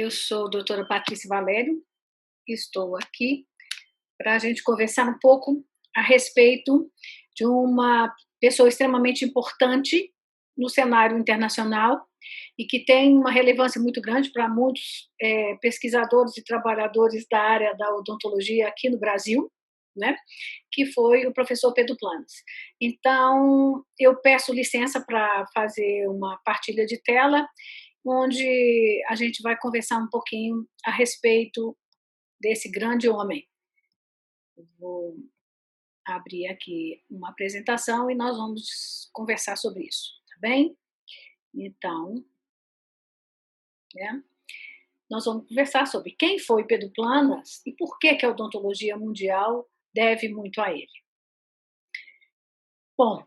Eu sou a doutora Patrícia Valério, estou aqui para a gente conversar um pouco a respeito de uma pessoa extremamente importante no cenário internacional e que tem uma relevância muito grande para muitos pesquisadores e trabalhadores da área da odontologia aqui no Brasil, né? Que foi o professor Pedro Planas. Então, eu peço licença para fazer uma partilha de tela onde a gente vai conversar um pouquinho a respeito desse grande homem. Vou abrir aqui uma apresentação e nós vamos conversar sobre isso, tá bem? Então, né, nós vamos conversar sobre quem foi Pedro Planas e por que a odontologia mundial deve muito a ele. Bom,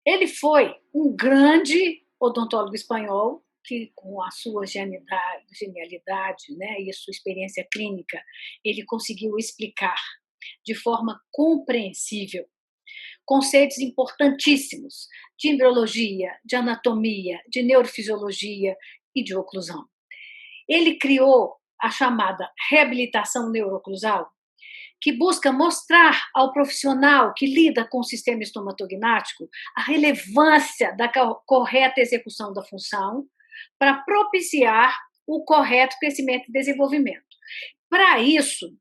ele foi um grande odontólogo espanhol que, com a sua genialidade, né, e a sua experiência clínica, ele conseguiu explicar de forma compreensível conceitos importantíssimos de embriologia, de anatomia, de neurofisiologia e de oclusão. Ele criou a chamada reabilitação neuroclusal, que busca mostrar ao profissional que lida com o sistema estomatognático a relevância da correta execução da função para propiciar o correto crescimento e desenvolvimento. Para isso,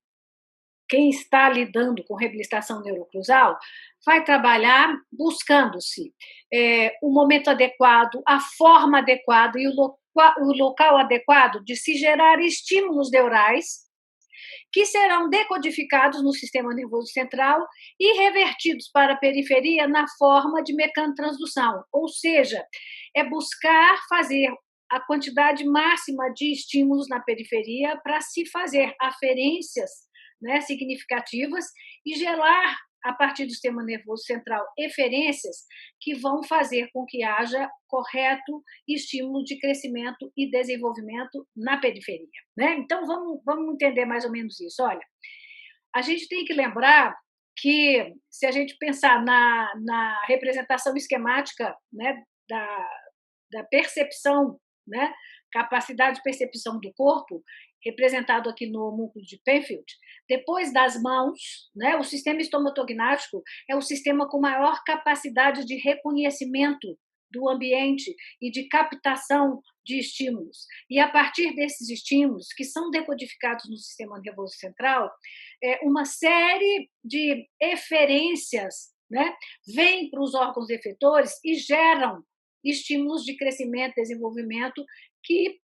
quem está lidando com reabilitação neuroclusal vai trabalhar buscando-se o momento adequado, a forma adequada e o local adequado de se gerar estímulos neurais que serão decodificados no sistema nervoso central e revertidos para a periferia na forma de mecanotransdução, ou seja, é buscar fazer a quantidade máxima de estímulos na periferia para se fazer aferências, né, significativas e gerar, a partir do sistema nervoso central, eferências que vão fazer com que haja correto estímulo de crescimento e desenvolvimento na periferia, né? Então, vamos entender mais ou menos isso. Olha, a gente tem que lembrar que, se a gente pensar na representação esquemática, né, da percepção, né, capacidade de percepção do corpo, representado aqui no homúnculo de Penfield, depois das mãos, né, o sistema estomatognático é o sistema com maior capacidade de reconhecimento do ambiente e de captação de estímulos. E a partir desses estímulos, que são decodificados no sistema nervoso central, uma série de eferências, né, vêm para os órgãos efetores e geram estímulos de crescimento e desenvolvimento que,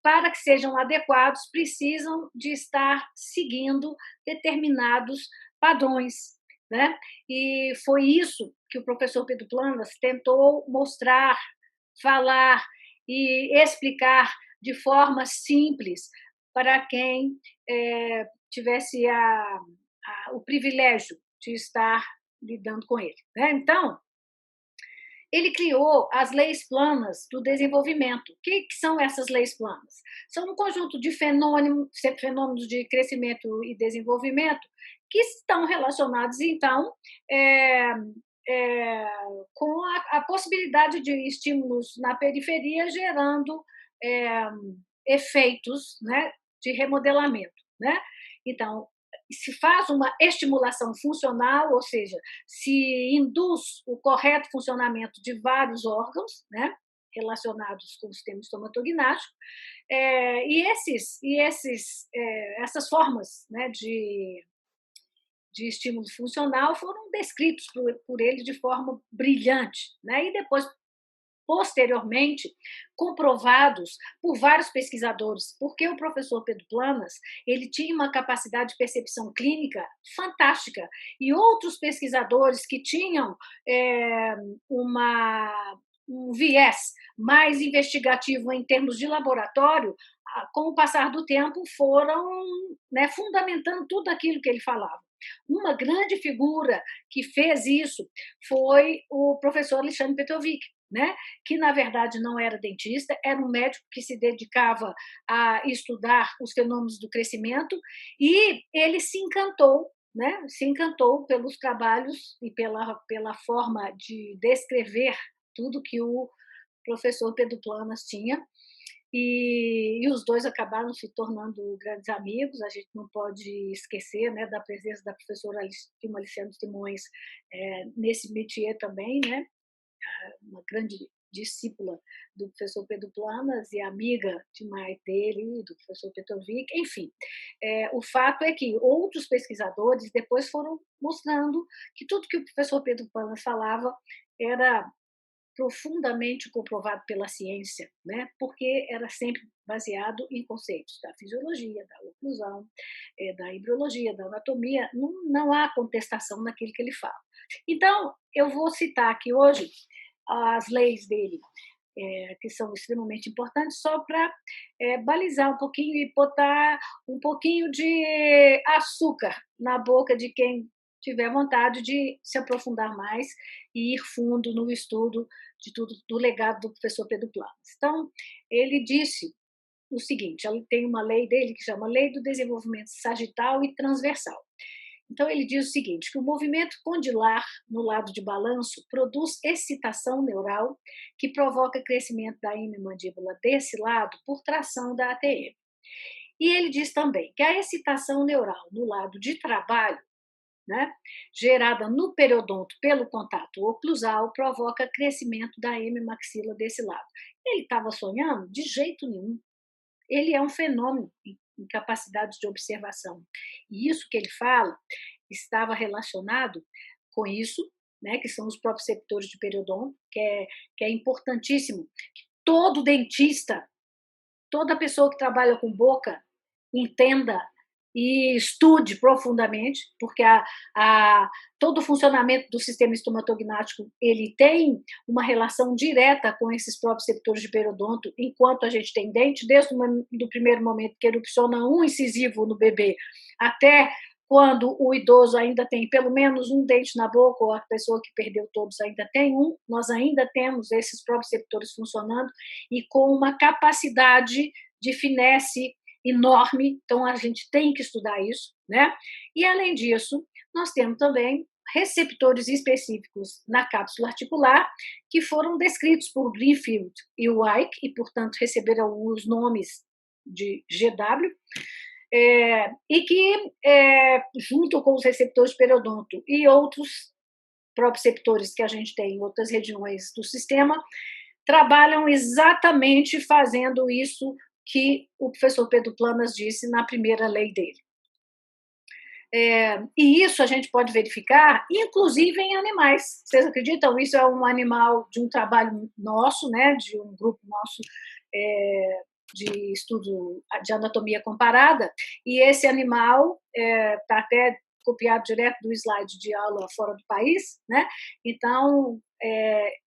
para que sejam adequados, precisam de estar seguindo determinados padrões, né? E foi isso que o professor Pedro Planas tentou mostrar, falar e explicar de forma simples para quem tivesse o privilégio de estar lidando com ele, né? Então, ele criou as leis planas do desenvolvimento. O que são essas leis planas? São um conjunto de fenômenos de crescimento e desenvolvimento que estão relacionados, então, é, é, com a possibilidade de estímulos na periferia gerando é, efeitos, né, de remodelamento, né? Então, se faz uma estimulação funcional, ou seja, se induz o correto funcionamento de vários órgãos, né, relacionados com o sistema estomatognático, essas formas, né, de estímulo funcional foram descritos por ele de forma brilhante, né, e depois posteriormente comprovados por vários pesquisadores, porque o professor Pedro Planas ele tinha uma capacidade de percepção clínica fantástica e outros pesquisadores que tinham é, uma um viés mais investigativo em termos de laboratório, com o passar do tempo foram, né, fundamentando tudo aquilo que ele falava. Uma grande figura que fez isso foi o professor Alexandre Petrovic, né? Que na verdade não era dentista, era um médico que se dedicava a estudar os fenômenos do crescimento e ele se encantou, né? Se encantou pelos trabalhos e pela forma de descrever tudo que o professor Pedro Planas tinha e os dois acabaram se tornando grandes amigos. A gente não pode esquecer, né, da presença da professora Aliciane Simões nesse métier também, né, uma grande discípula do professor Pedro Planas e amiga demais dele, do professor Petrovic, enfim. O fato é que outros pesquisadores depois foram mostrando que tudo que o professor Pedro Planas falava era profundamente comprovado pela ciência, né? Porque era sempre baseado em conceitos da fisiologia, da oclusão, da embriologia, da anatomia, não há contestação naquilo que ele fala. Então, eu vou citar aqui hoje as leis dele, que são extremamente importantes, só para balizar um pouquinho e botar um pouquinho de açúcar na boca de quem tiver vontade de se aprofundar mais e ir fundo no estudo de tudo do legado do professor Pedro Planas. Então, ele disse o seguinte: ele tem uma lei dele que chama Lei do Desenvolvimento Sagital e Transversal. Então, ele diz o seguinte: que o movimento condilar no lado de balanço produz excitação neural que provoca crescimento da hemimandíbula desse lado por tração da ATM. E ele diz também que a excitação neural no lado de trabalho, né, gerada no periodonto pelo contato oclusal, provoca crescimento da hemimaxila desse lado. Ele estava sonhando? De jeito nenhum. Ele é um fenômeno em capacidade de observação. E isso que ele fala estava relacionado com isso, né, que são os proprioceptores de periodonto, que é importantíssimo. Todo dentista, toda pessoa que trabalha com boca, entenda e estude profundamente, porque todo o funcionamento do sistema estomatognático ele tem uma relação direta com esses proprioceptores de periodonto, enquanto a gente tem dente, desde o primeiro momento que erupciona um incisivo no bebê, até quando o idoso ainda tem pelo menos um dente na boca, ou a pessoa que perdeu todos ainda tem um, nós ainda temos esses proprioceptores funcionando e com uma capacidade de finesse enorme, então a gente tem que estudar isso, né? E além disso, nós temos também receptores específicos na cápsula articular que foram descritos por Greenfield e Wyke e, portanto, receberam os nomes de GW, e que, junto com os receptores de periodonto e outros proprioceptores que a gente tem em outras regiões do sistema, trabalham exatamente fazendo isso que o professor Pedro Planas disse na primeira lei dele. E isso a gente pode verificar, inclusive em animais. Vocês acreditam? Isso é um animal de um trabalho nosso, né, de um grupo nosso de estudo de anatomia comparada, e esse animal está até copiado direto do slide de aula fora do país, né? Então,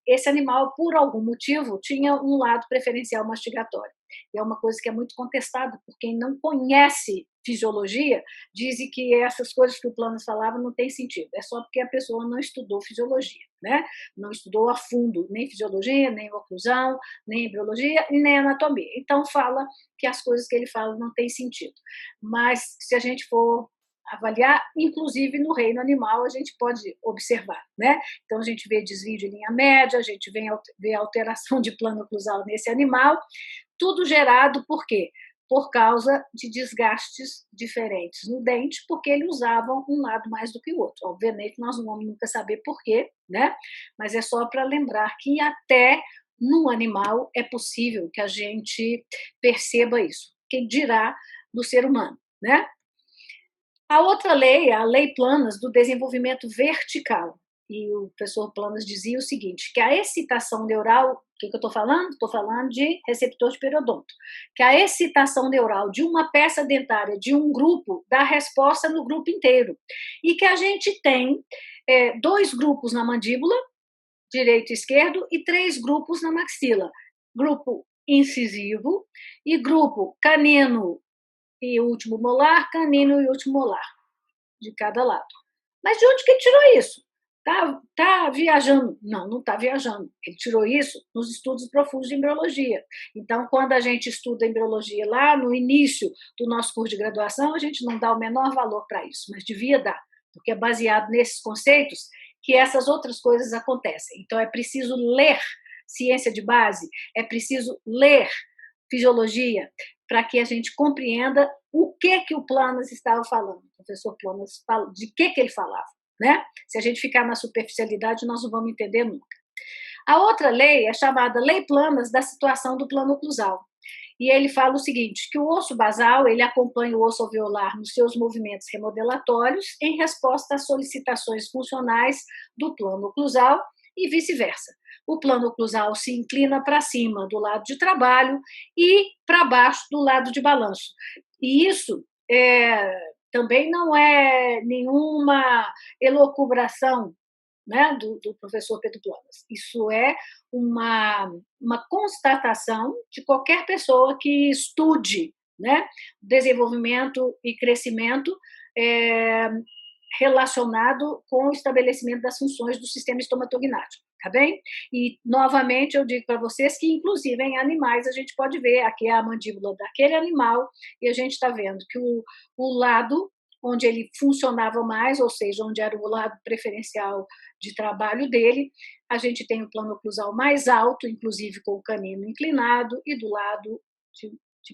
esse animal, por algum motivo, tinha um lado preferencial mastigatório. E é uma coisa que é muito contestada por quem não conhece fisiologia, dizem que essas coisas que o Planas falava não tem sentido. É só porque a pessoa não estudou fisiologia, né? Não estudou a fundo nem fisiologia, nem oclusão, nem embriologia e nem anatomia. Então fala que as coisas que ele fala não têm sentido. Mas se a gente for avaliar, inclusive no reino animal, a gente pode observar, né? Então a gente vê desvio de linha média, a gente vê alteração de plano oclusal nesse animal, tudo gerado por quê? Por causa de desgastes diferentes no dente, porque ele usava um lado mais do que o outro. Obviamente, nós não vamos nunca saber por quê, né? Mas é só para lembrar que até no animal é possível que a gente perceba isso. Quem dirá do ser humano, né? A outra lei, a Lei Planas do Desenvolvimento Vertical, e o professor Planas dizia o seguinte, que a excitação neural, o que eu estou falando? Estou falando de receptor de periodonto, que a excitação neural de uma peça dentária de um grupo dá resposta no grupo inteiro, e que a gente tem 2 grupos na mandíbula, direito e esquerdo, e 3 grupos na maxila, grupo incisivo e grupo canino e último molar, canino e último molar, de cada lado. Mas de onde que ele tirou isso? Tá viajando? Não, não está viajando. Ele tirou isso nos estudos profundos de embriologia. Então, quando a gente estuda embriologia lá no início do nosso curso de graduação, a gente não dá o menor valor para isso, mas devia dar, porque é baseado nesses conceitos que essas outras coisas acontecem. Então, é preciso ler ciência de base, é preciso ler fisiologia, para que a gente compreenda o que o Planas estava falando. O professor Planas, de que ele falava, né? Se a gente ficar na superficialidade, nós não vamos entender nunca. A outra lei é chamada Lei Planas da situação do plano oclusal. E ele fala o seguinte, que o osso basal, ele acompanha o osso alveolar nos seus movimentos remodelatórios em resposta às solicitações funcionais do plano oclusal e vice-versa. O plano oclusal se inclina para cima do lado de trabalho e para baixo do lado de balanço. E isso também não é nenhuma elucubração, né, do professor Pedro Planas. Isso é uma constatação de qualquer pessoa que estude, né, desenvolvimento e crescimento relacionado com o estabelecimento das funções do sistema estomatognático, tá bem? E, novamente, eu digo para vocês que, inclusive, em animais, a gente pode ver, aqui é a mandíbula daquele animal, e a gente está vendo que o lado onde ele funcionava mais, ou seja, onde era o lado preferencial de trabalho dele, a gente tem o plano oclusal mais alto, inclusive com o canino inclinado, e do lado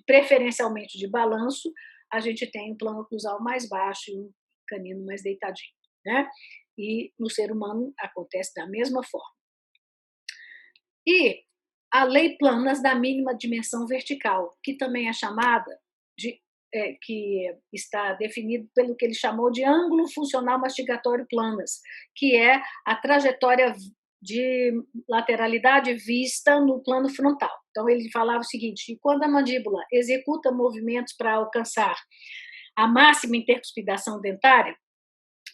preferencialmente de balanço, a gente tem o plano oclusal mais baixo e o canino mais deitadinho, né? E no ser humano acontece da mesma forma. E a lei Planas da mínima dimensão vertical, que também é chamada de que está definido pelo que ele chamou de ângulo funcional mastigatório Planas, que é a trajetória de lateralidade vista no plano frontal. Então, ele falava o seguinte, quando a mandíbula executa movimentos para alcançar a máxima intercuspidação dentária,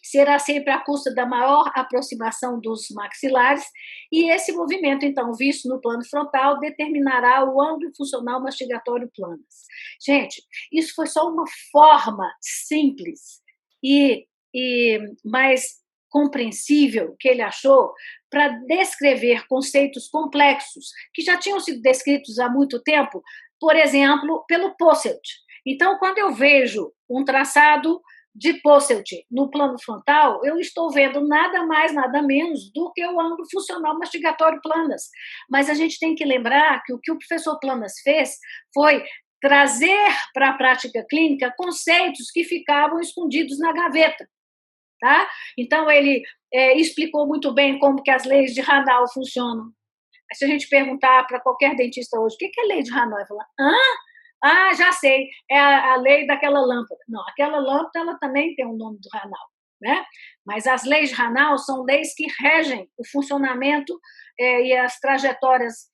será sempre à custa da maior aproximação dos maxilares, e esse movimento, então, visto no plano frontal, determinará o ângulo funcional mastigatório Planas. Gente, isso foi só uma forma simples e mais compreensível que ele achou para descrever conceitos complexos que já tinham sido descritos há muito tempo, por exemplo, pelo Posselt. Então, quando eu vejo um traçado de Posselt no plano frontal, eu estou vendo nada mais, nada menos do que o ângulo funcional mastigatório Planas. Mas a gente tem que lembrar que o professor Planas fez foi trazer para a prática clínica conceitos que ficavam escondidos na gaveta. Tá? Então, ele explicou muito bem como que as leis de Hanau funcionam. Se a gente perguntar para qualquer dentista hoje, o que é lei de Hanau? Ele fala, hã? Ah, já sei, é a lei daquela lâmpada. Não, aquela lâmpada ela também tem o nome do Hanau, né? Mas as leis de Hanau são leis que regem o funcionamento e as trajetórias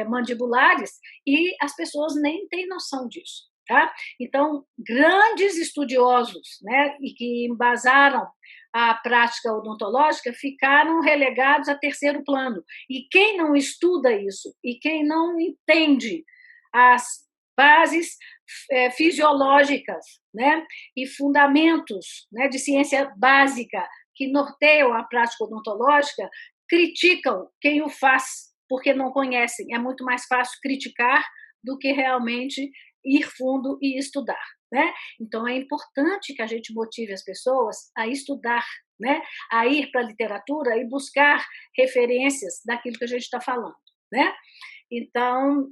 mandibulares, e as pessoas nem têm noção disso. Tá? Então, grandes estudiosos, né, e que embasaram a prática odontológica ficaram relegados a terceiro plano. E quem não estuda isso, e quem não entende as bases fisiológicas, né, e fundamentos, né, de ciência básica que norteiam a prática odontológica, criticam quem o faz, porque não conhecem. É muito mais fácil criticar do que realmente ir fundo e estudar, né? Então, é importante que a gente motive as pessoas a estudar, né? A ir para a literatura e buscar referências daquilo que a gente está falando, né? Então,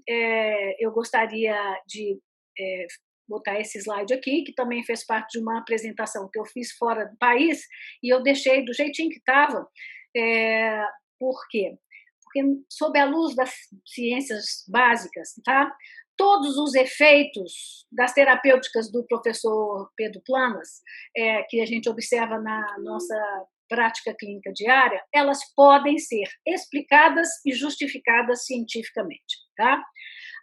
eu gostaria de botar esse slide aqui, que também fez parte de uma apresentação que eu fiz fora do país, e eu deixei do jeitinho que estava. Por quê? Porque, sob a luz das ciências básicas, tá? Todos os efeitos das terapêuticas do professor Pedro Planas, que a gente observa na nossa prática clínica diária, elas podem ser explicadas e justificadas cientificamente. Tá?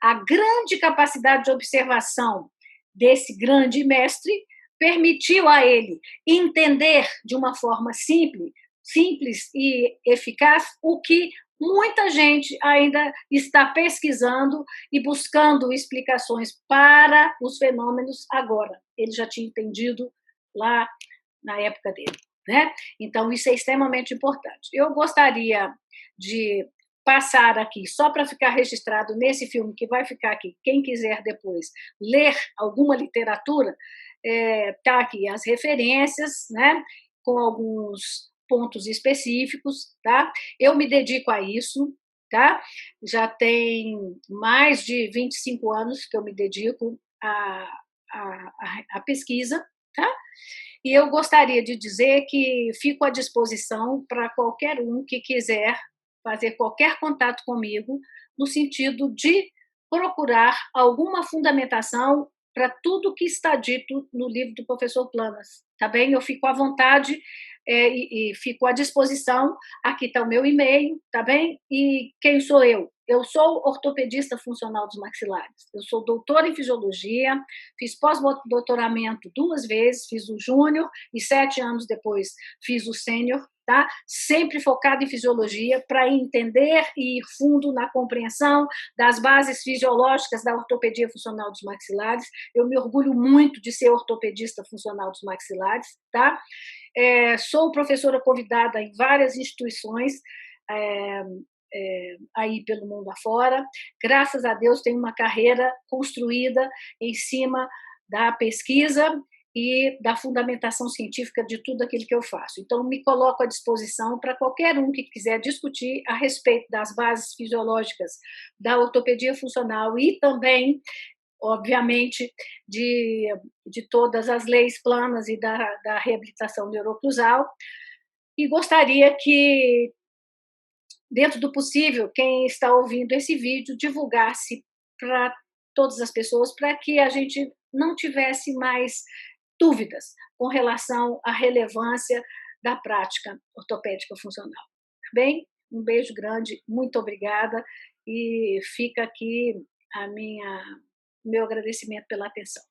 A grande capacidade de observação desse grande mestre permitiu a ele entender de uma forma simples e eficaz o que muita gente ainda está pesquisando e buscando explicações para os fenômenos agora. Ele já tinha entendido lá na época dele, né? Então, isso é extremamente importante. Eu gostaria de passar aqui, só para ficar registrado nesse filme, que vai ficar aqui, quem quiser depois ler alguma literatura, tá aqui as referências, né? Com alguns pontos específicos, tá? Eu me dedico a isso, tá? Já tem mais de 25 anos que eu me dedico à pesquisa, tá? E eu gostaria de dizer que fico à disposição para qualquer um que quiser fazer qualquer contato comigo, no sentido de procurar alguma fundamentação para tudo que está dito no livro do professor Planas, tá bem? Eu fico à vontade e fico à disposição. Aqui está o meu e-mail, tá bem? E quem sou eu? Eu sou ortopedista funcional dos maxilares. Eu sou doutora em fisiologia, fiz pós-doutoramento 2 vezes, fiz o júnior e 7 anos depois fiz o sênior, tá? Sempre focado em fisiologia para entender e ir fundo na compreensão das bases fisiológicas da ortopedia funcional dos maxilares. Eu me orgulho muito de ser ortopedista funcional dos maxilares, tá? Sou professora convidada em várias instituições, é, aí pelo mundo afora. Graças a Deus, tenho uma carreira construída em cima da pesquisa e da fundamentação científica de tudo aquilo que eu faço. Então, me coloco à disposição para qualquer um que quiser discutir a respeito das bases fisiológicas da ortopedia funcional e também, obviamente, de todas as leis planas e da reabilitação neuroclusal. E gostaria que, dentro do possível, quem está ouvindo esse vídeo divulgasse para todas as pessoas, para que a gente não tivesse mais dúvidas com relação à relevância da prática ortopédica funcional. Tá bem? Um beijo grande, muito obrigada, e fica aqui a minha meu agradecimento pela atenção.